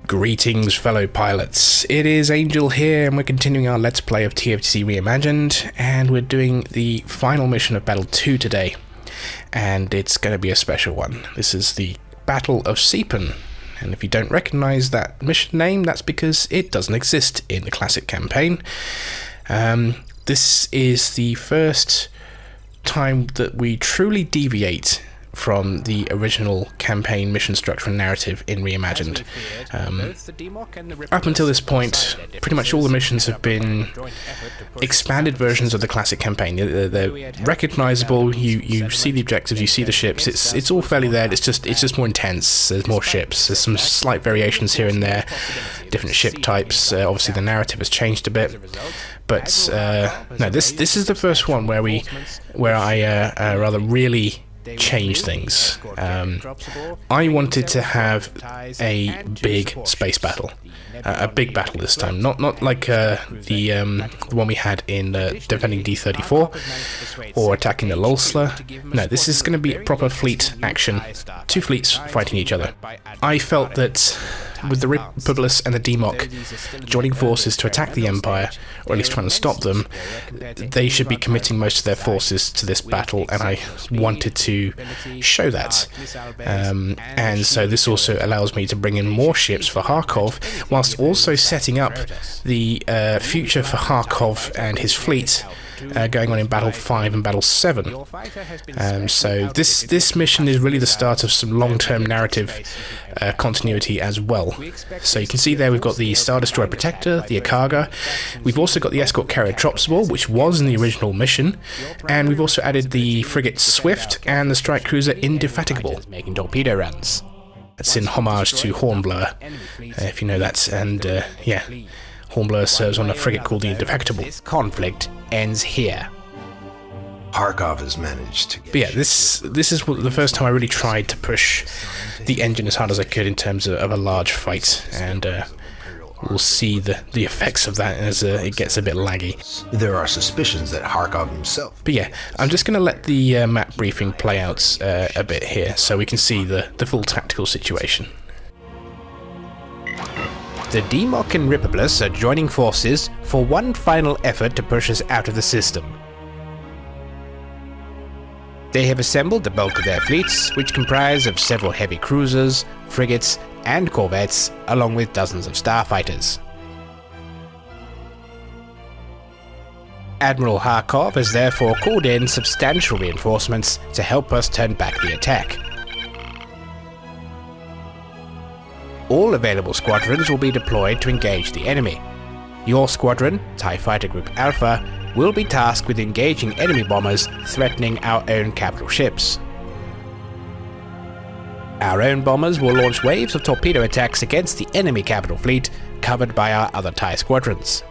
Greetings fellow pilots, it is Angel here and we're continuing our Let's Play of TFTC Reimagined, and we're doing the final mission of Battle 2 today, and it's going to be a special one. This is the Battle of Sepan, and if you don't recognise that mission name, that's because it doesn't exist in the classic campaign. This is the first time that we truly deviate from the original campaign mission structure and narrative in Reimagined. Up until this point, pretty much all the missions have been expanded versions of the classic campaign. They're recognisable. You see the objectives, you see the ships. It's all fairly there. It's just more intense. There's more ships. There's some slight variations here and there, different ship types. Obviously, the narrative has changed a bit. But no, this is the first one where I rather really change things. I wanted to have a big space battle, a big battle this time, not like the one we had in defending D34 or attacking the Lulsler. No, this is going to be a proper fleet action, two fleets fighting each other. I felt that with the Ripoblus and the Dimoks joining forces to attack the Empire, or at least trying to stop them, they should be committing most of their forces to this battle, and I wanted to show that. And so this also allows me to bring in more ships for Harkov, whilst also setting up the future for Harkov and his fleet going on in Battle 5 and Battle 7. So this mission is really the start of some long-term narrative continuity as well. So you can see there we've got the Star Destroyer Protector, the Akaga, we've also got the Escort Carrier Tropsable, which was in the original mission, and we've also added the Frigate Swift and the Strike Cruiser Indefatigable, making torpedo runs. That's in homage to Hornblower, if you know that, and yeah. Hornblower serves on a frigate called the Indefatigable. This conflict ends here. Harkov has managed to get... But yeah, this is the first time I really tried to push the engine as hard as I could in terms of a large fight, and we'll see the effects of that as it gets a bit laggy. There are suspicions that Harkov himself... But yeah, I'm just going to let the map briefing play out a bit here so we can see the full tactical situation. The Dimok and Ripoblus are joining forces for one final effort to push us out of the system. They have assembled the bulk of their fleets, which comprise of several heavy cruisers, frigates, and corvettes, along with dozens of starfighters. Admiral Harkov has therefore called in substantial reinforcements to help us turn back the attack. All available squadrons will be deployed to engage the enemy. Your squadron, TIE Fighter Group Alpha, will be tasked with engaging enemy bombers threatening our own capital ships. Our own bombers will launch waves of torpedo attacks against the enemy capital fleet, covered by our other TIE squadrons.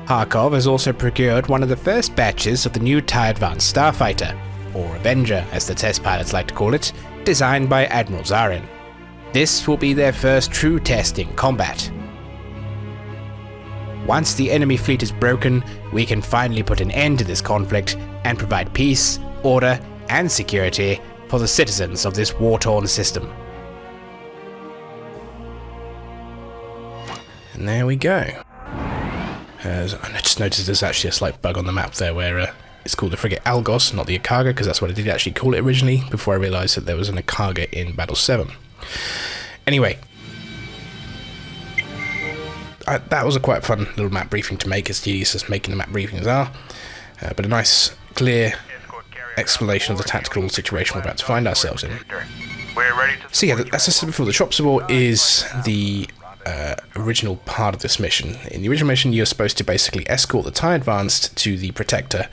Harkov has also procured one of the first batches of the new TIE Advanced Starfighter, or Avenger as the test pilots like to call it, designed by Admiral Zarin. This will be their first true test in combat. Once the enemy fleet is broken, we can finally put an end to this conflict and provide peace, order, and security for the citizens of this war-torn system. And there we go. I just noticed there's actually a slight bug on the map there where it's called the frigate Algos, not the Akaga, because that's what I did actually call it originally, before I realised that there was an Akaga in Battle 7. Anyway, that was a quite fun little map briefing to make, as tedious as making the map briefings are, but a nice, clear explanation of the tactical situation we're about to find ourselves in. So yeah, as I said before, the Tropsable is the original part of this mission. In the original mission, you're supposed to basically escort the TIE Advanced to the Protector,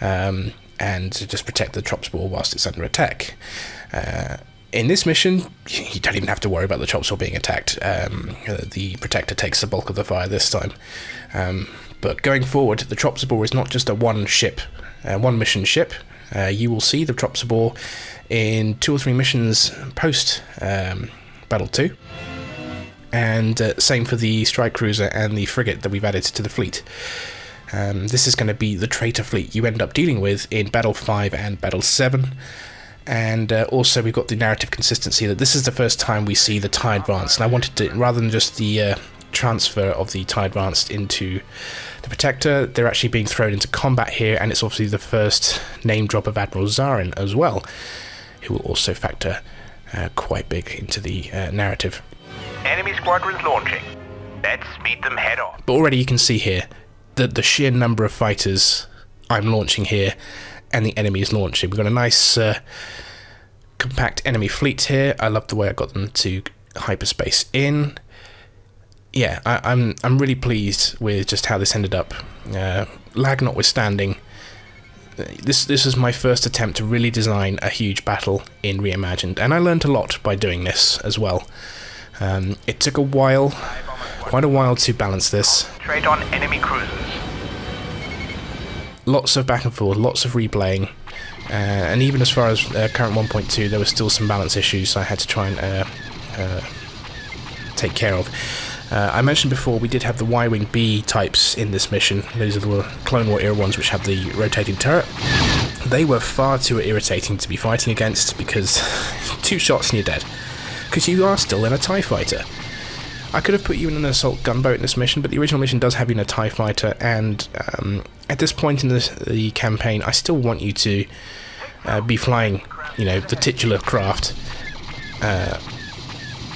and just protect the Tropsable whilst it's under attack. In this mission, you don't even have to worry about the Tropsable being attacked. The Protector takes the bulk of the fire this time. But going forward, the Tropsable is not just a one mission ship. You will see the Tropsable in 2 or 3 missions post Battle 2. And same for the Strike Cruiser and the Frigate that we've added to the fleet. This is going to be the traitor fleet you end up dealing with in Battle 5 and Battle 7. And also we've got the narrative consistency that this is the first time we see the TIE Advanced, and I wanted to, rather than just the transfer of the TIE Advanced into the Protector, they're actually being thrown into combat here, and it's obviously the first name drop of Admiral Zarin as well, who will also factor quite big into the narrative. Enemy squadrons launching. Let's meet them head on. But already you can see here that the sheer number of fighters I'm launching here and the enemy is launching. We've got a nice compact enemy fleet here. I love the way I got them to hyperspace in. Yeah, I'm really pleased with just how this ended up. Lag notwithstanding, this is my first attempt to really design a huge battle in Reimagined, and I learned a lot by doing this as well. It took a while, quite a while to balance this. Trade on enemy cruisers. Lots of back and forth, lots of replaying, and even as far as current 1.2, there were still some balance issues I had to try and take care of. I mentioned before we did have the Y-Wing B types in this mission. Those are the Clone War era ones which have the rotating turret. They were far too irritating to be fighting against because 2 shots and you're dead. Because you are still in a TIE fighter. I could have put you in an assault gunboat in this mission, but the original mission does have you in a TIE fighter, and at this point in the campaign, I still want you to be flying, you know, the titular craft.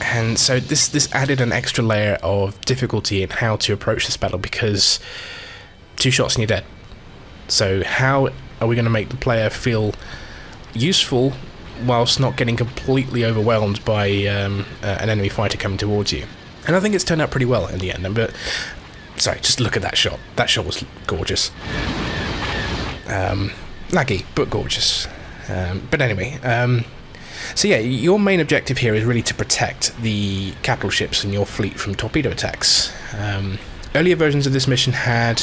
And so this added an extra layer of difficulty in how to approach this battle, because 2 shots and you're dead. So how are we going to make the player feel useful whilst not getting completely overwhelmed by an enemy fighter coming towards you? And I think it's turned out pretty well in the end. But sorry, just look at that shot. That shot was gorgeous. Laggy, but gorgeous. But anyway, so yeah, your main objective here is really to protect the capital ships and your fleet from torpedo attacks. Earlier versions of this mission had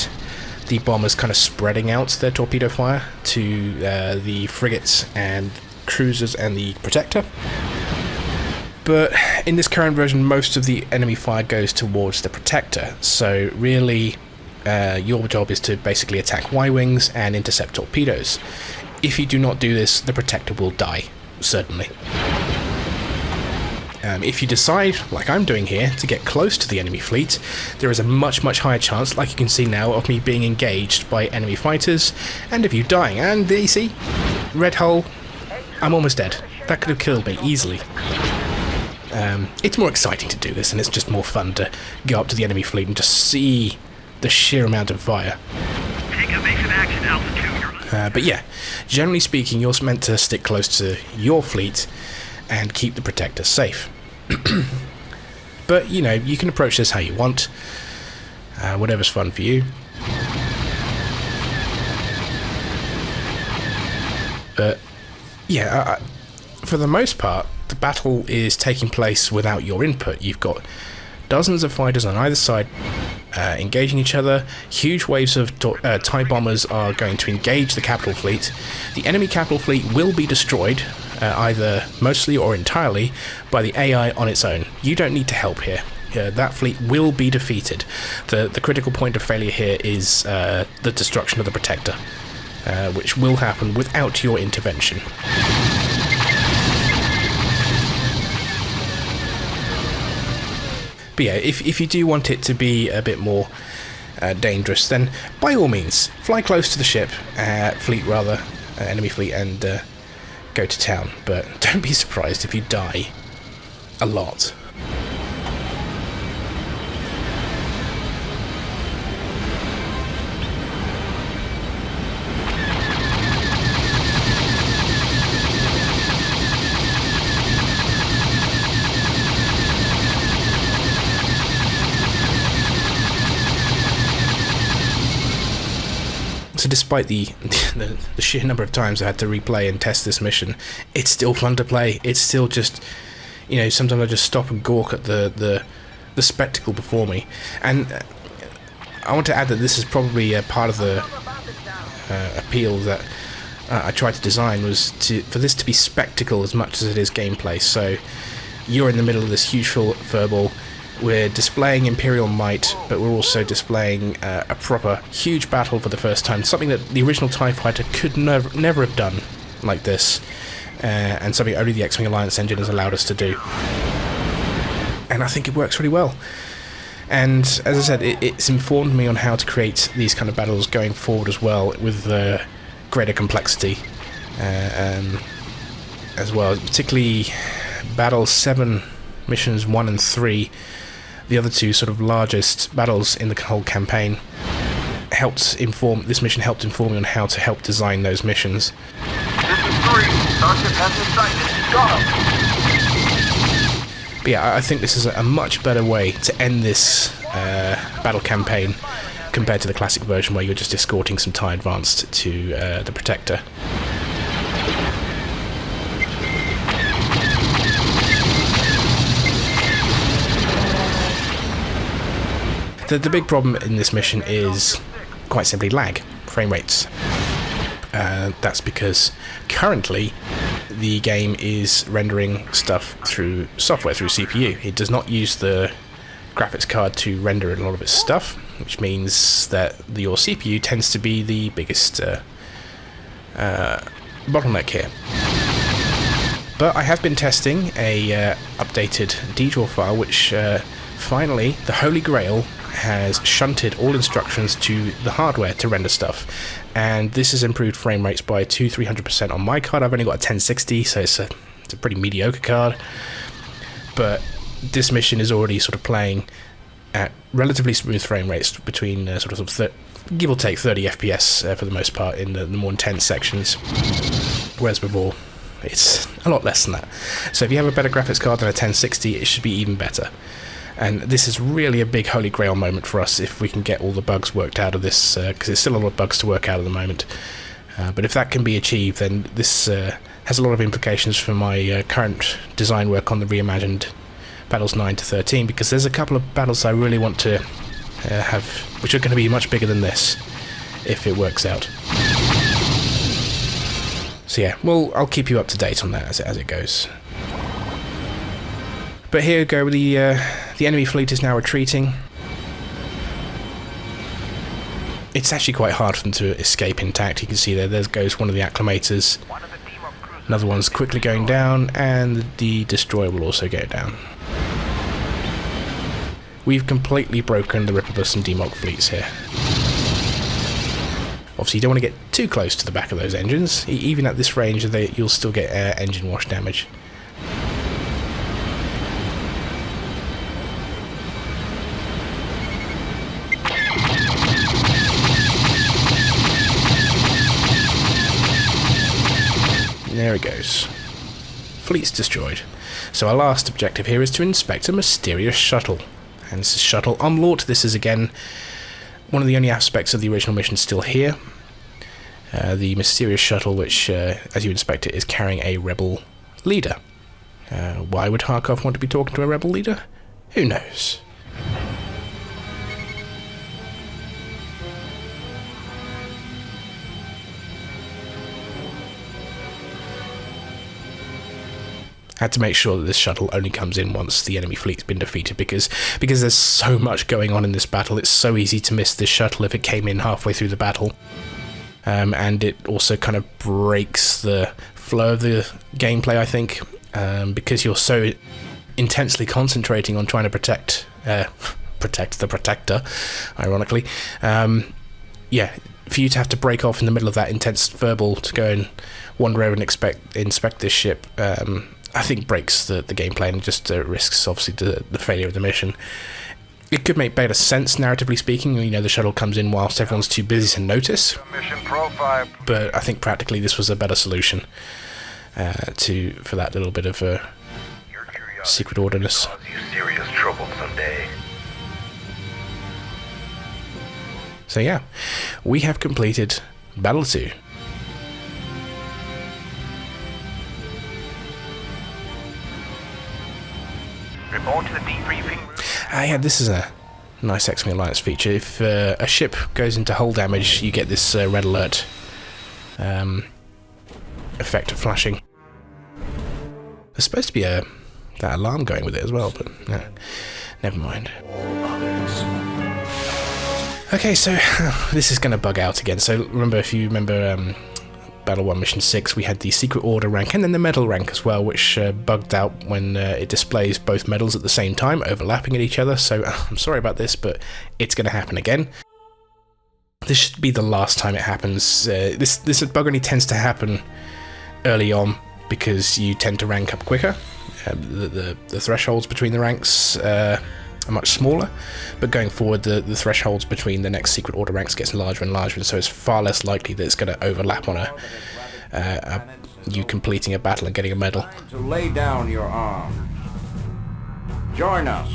the bombers kind of spreading out their torpedo fire to the frigates and cruisers and the Protector. But in this current version, most of the enemy fire goes towards the Protector, so really your job is to basically attack Y-Wings and intercept torpedoes. If you do not do this, the Protector will die, certainly. If you decide, like I'm doing here, to get close to the enemy fleet, there is a much higher chance, like you can see now, of me being engaged by enemy fighters, and of you dying. And there you see, red hull, I'm almost dead. That could have killed me easily. It's more exciting to do this, and it's just more fun to go up to the enemy fleet and just see the sheer amount of fire. Take evasive action, altitude. But yeah, generally speaking, you're meant to stick close to your fleet and keep the Protector safe. But, you know, you can approach this how you want, whatever's fun for you. But, yeah, for the most part, the battle is taking place without your input. You've got dozens of fighters on either side engaging each other. Huge waves of TIE bombers are going to engage the capital fleet. The enemy capital fleet will be destroyed, either mostly or entirely, by the AI on its own. You don't need to help here. That fleet will be defeated. The critical point of failure here is the destruction of the Protector, which will happen without your intervention. But yeah, if you do want it to be a bit more dangerous, then by all means, fly close to the ship, fleet rather, enemy fleet, and go to town. But don't be surprised if you die a lot. So despite the sheer number of times I had to replay and test this mission, it's still fun to play. It's still just, you know, sometimes I just stop and gawk at the spectacle before me. And I want to add that this is probably a part of the appeal that I tried to design, was for this to be spectacle as much as it is gameplay. So you're in the middle of this huge furball. We're displaying Imperial might, but we're also displaying a proper huge battle for the first time, something that the original TIE Fighter could never have done like this. and something only the X-Wing Alliance engine has allowed us to do. And I think it works really well. And as I said, it's informed me on how to create these kind of battles going forward as well, with greater complexity as well. Particularly Battle 7 missions 1 and 3, the other two sort of largest battles in the whole campaign. This mission helped inform me on how to help design those missions. This is 3. Starship has been sighted. Got him. But yeah, I think this is a much better way to end this battle campaign compared to the classic version where you're just escorting some TIE Advanced to the Protector. The big problem in this mission is quite simply lag, frame rates. That's because currently the game is rendering stuff through software, through CPU. It does not use the graphics card to render a lot of its stuff, which means that your CPU tends to be the biggest bottleneck here. But I have been testing a updated detour file, which finally, the Holy Grail has shunted all instructions to the hardware to render stuff, and this has improved frame rates by 200-300% on my card. I've only got a 1060, so it's a pretty mediocre card, but this mission is already sort of playing at relatively smooth frame rates between give or take 30 FPS for the most part in the more intense sections, whereas before it's a lot less than that. So if you have a better graphics card than a 1060, it should be even better. And this is really a big holy grail moment for us if we can get all the bugs worked out of this, because there's still a lot of bugs to work out at the moment. But if that can be achieved, then this has a lot of implications for my current design work on the reimagined Battles 9 to 13, because there's a couple of battles I really want to have, which are going to be much bigger than this, if it works out. So yeah, well, I'll keep you up to date on that as it goes. But here we go, the enemy fleet is now retreating. It's actually quite hard for them to escape intact. You can see there goes one of the acclimators. Another one's quickly going down, and the destroyer will also go down. We've completely broken the Ripoblus and Dimoks fleets here. Obviously you don't want to get too close to the back of those engines. Even at this range you'll still get engine wash damage. There it goes. Fleet's destroyed. So our last objective here is to inspect a mysterious shuttle. And this is Shuttle Umlaut. This is again one of the only aspects of the original mission still here. The mysterious shuttle, which, as you inspect it, is carrying a rebel leader. Why would Harkov want to be talking to a rebel leader? Who knows? Had to make sure that this shuttle only comes in once the enemy fleet's been defeated, because there's so much going on in this battle. It's so easy to miss this shuttle if it came in halfway through the battle. And it also kind of breaks the flow of the gameplay, I think, because you're so intensely concentrating on trying to protect the Protector, ironically. Yeah, for you to have to break off in the middle of that intense verbal to go and wander over and inspect this ship, I think breaks the gameplay and just risks, obviously, the failure of the mission. It could make better sense, narratively speaking. You know, the shuttle comes in whilst everyone's too busy to notice. But I think practically this was a better solution for that little bit of secret orderness. Serious trouble someday. So yeah, we have completed Battle 2. Report to the debriefing room. Yeah, this is a nice X-Wing Alliance feature. If a ship goes into hull damage, you get this red alert effect of flashing. There's supposed to be that alarm going with it as well, but no, never mind. Okay, so this is going to bug out again. So remember, if you remember Battle 1 Mission 6, we had the Secret Order rank and then the Medal rank as well, which bugged out when it displays both medals at the same time, overlapping at each other, so I'm sorry about this, but it's going to happen again. This should be the last time it happens. This bug only tends to happen early on because you tend to rank up quicker. The thresholds between the ranks are much smaller, but going forward the thresholds between the next Secret Order ranks gets larger and larger, so it's far less likely that it's going to overlap on you completing a battle and getting a medal. To lay down your arm. Join us.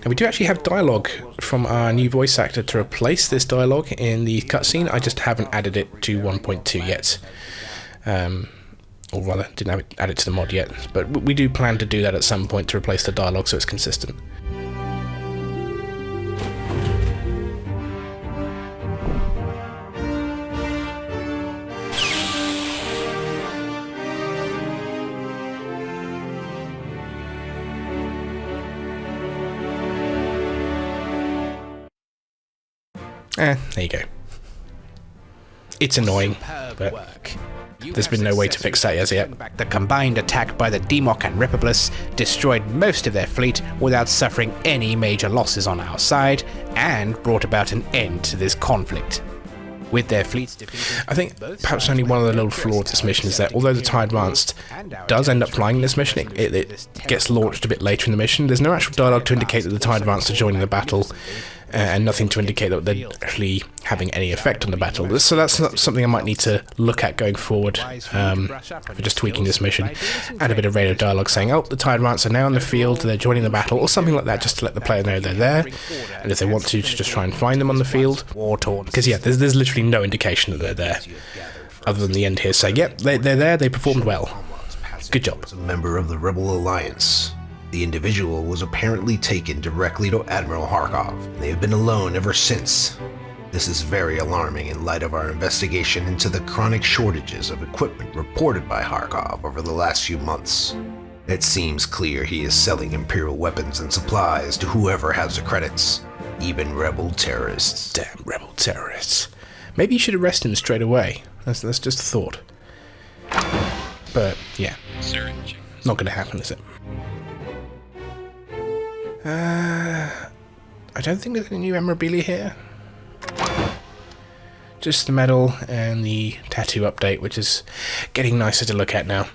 Now we do actually have dialogue from our new voice actor to replace this dialogue in the cutscene. I just haven't added it to 1.2 yet. Or rather, didn't add it to the mod yet, but we do plan to do that at some point to replace the dialogue so it's consistent. There you go. It's annoying, but there's been no way to fix that as yet. The combined attack by the Dimok and Ripoblus destroyed most of their fleet without suffering any major losses on our side, and brought about an end to this conflict. With their fleets defeated, I think perhaps only one of the little flaws of this mission is that although the TIE Advanced does end up flying in this mission, it gets launched a bit later in the mission. There's no actual dialogue to indicate that the TIE Advanced are joining the battle, and nothing to indicate that they're actually having any effect on the battle. So that's something I might need to look at going forward for just tweaking this mission. Add a bit of radio dialogue saying, oh, the TIE Advanced are now in the field, they're joining the battle, or something like that, just to let the player know they're there, and if they want to just try and find them on the field. Because yeah, there's literally no indication that they're there, other than the end here saying, yep, they're there, they performed well. Good job. A member of the Rebel Alliance. The individual was apparently taken directly to Admiral Harkov. They have been alone ever since. This is very alarming in light of our investigation into the chronic shortages of equipment reported by Harkov over the last few months. It seems clear he is selling Imperial weapons and supplies to whoever has the credits, even rebel terrorists. Damn rebel terrorists. Maybe you should arrest him straight away. That's just a thought. But yeah, not going to happen, is it? I don't think there's any new memorabilia here. Just the medal and the tattoo update, which is getting nicer to look at now.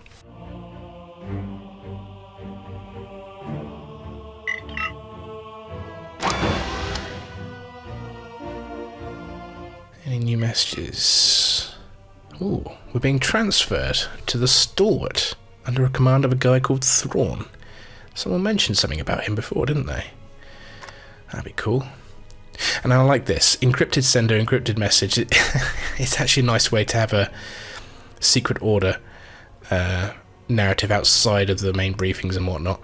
Any new messages? Ooh, we're being transferred to the Stalwart under a command of a guy called Thrawn. Someone mentioned something about him before, didn't they? That'd be cool. And I like this. Encrypted sender, encrypted message. It's actually a nice way to have a Secret Order narrative outside of the main briefings and whatnot.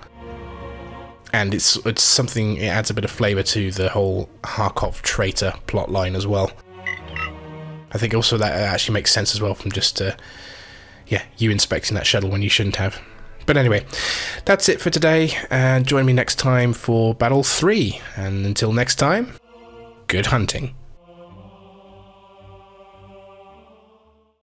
And it's something, it adds a bit of flavour to the whole Harkov traitor plotline as well. I think also that actually makes sense as well from just, you inspecting that shuttle when you shouldn't have. But anyway, that's it for today, and join me next time for Battle 3. And until next time, good hunting.